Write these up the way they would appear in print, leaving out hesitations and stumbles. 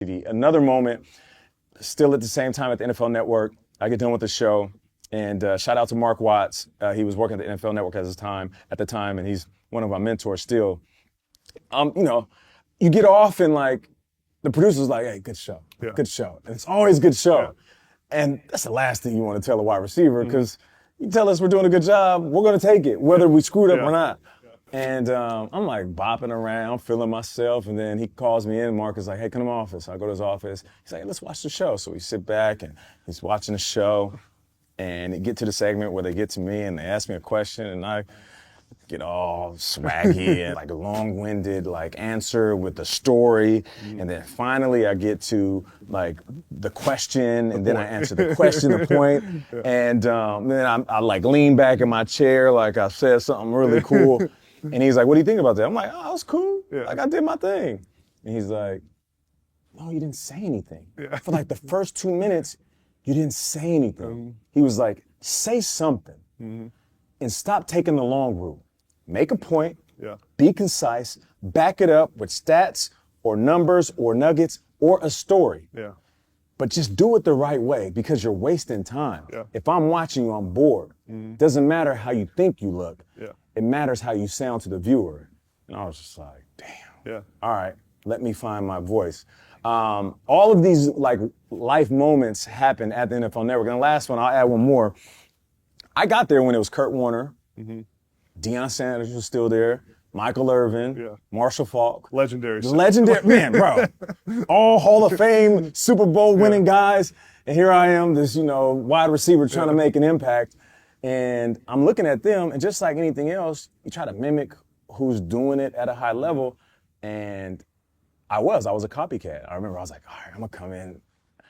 TV. Another moment, still at the same time at the NFL Network, I get done with the show, and shout out to Marc Watts. He was working at the NFL Network at the time, and he's one of my mentors still. You get off and like, the producer's like, hey, good show, good show. And it's always good show. Yeah. And that's the last thing you want to tell a wide receiver, because you tell us we're doing a good job, we're going to take it, whether we screwed up or not. And I'm like bopping around, feeling myself, and then he calls me in. Marc is like, hey, come to my office. I go to his office. He's like, hey, let's watch the show. So we sit back, and he's watching the show, and they get to the segment where they get to me, and they ask me a question, and I get all swaggy and like a long-winded like answer with the story. And then finally I get to like the question, and then I answer the question, the point. And then I like lean back in my chair like I said something really cool. And he's like, what do you think about that? I'm like, oh, it was cool. Like I did my thing. And he's like, no, you didn't say anything. For like the first 2 minutes, you didn't say anything. He was like, say something and stop taking the long route. Make a point, be concise, back it up with stats or numbers or nuggets or a story. But just do it the right way, because you're wasting time. If I'm watching you, I'm bored. Doesn't matter how you think you look. It matters how you sound to the viewer. And I was just like, damn. All right, let me find my voice. All of these like life moments happen at the NFL Network. And the last one, I'll add one more. I got there when it was Kurt Warner. Deion Sanders was still there, Michael Irvin, Marshall Faulk. Legendary, man, bro. All Hall of Fame, Super Bowl winning guys. And here I am, this, wide receiver trying to make an impact. And I'm looking at them, and just like anything else, you try to mimic who's doing it at a high level. And I was a copycat. I remember I was like, all right, I'm gonna come in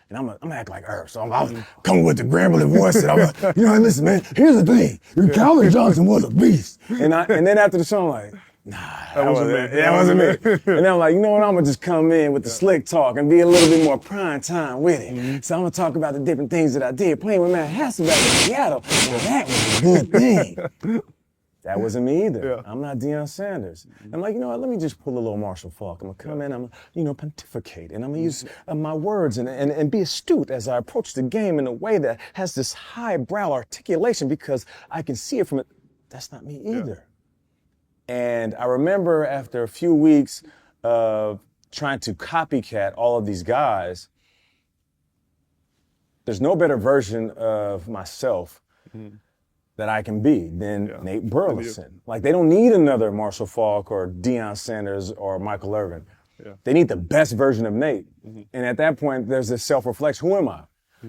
and I'm gonna act like Irv. So I'm coming with the grambling voice, and I'm like, listen, man, here's the thing. Your Calvin Johnson was a beast. And then after the show, I'm like, nah, that wasn't me. That wasn't me. And then I'm like, you know what? I'm gonna just come in with the slick talk and be a little bit more prime time with it. So I'm gonna talk about the different things that I did playing with Matt Hasselbeck in Seattle. Now that was a good thing. That wasn't me either. I'm not Deion Sanders. I'm like, you know what, let me just pull a little Marshall Faulk. I'm gonna come in, I'm gonna pontificate, and I'm gonna use my words and be astute as I approach the game in a way that has this highbrow articulation, because I can see it from it. That's not me either. And I remember after a few weeks of trying to copycat all of these guys, there's no better version of myself that I can be than Nate Burleson. Like, they don't need another Marshall Faulk or Deion Sanders or Michael Irvin. They need the best version of Nate. And at that point, there's this self-reflection. Who am I?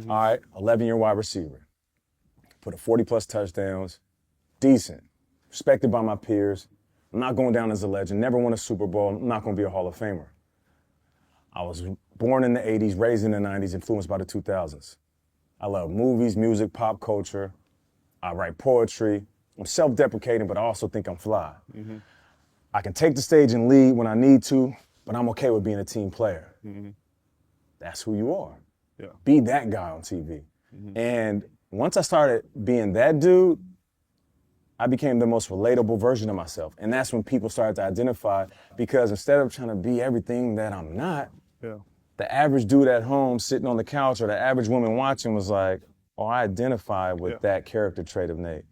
All right, 11-year wide receiver. Put up 40-plus touchdowns, decent, respected by my peers. I'm not going down as a legend, never won a Super Bowl. I'm not going to be a Hall of Famer. I was born in the 80s, raised in the 90s, influenced by the 2000s. I love movies, music, pop culture. I write poetry. I'm self-deprecating, but I also think I'm fly. I can take the stage and lead when I need to, but I'm okay with being a team player. That's who you are. Be that guy on TV. And once I started being that dude, I became the most relatable version of myself. And that's when people started to identify, because instead of trying to be everything that I'm not, the average dude at home sitting on the couch, or the average woman watching, was like, oh, I identify with that character trait of Nate.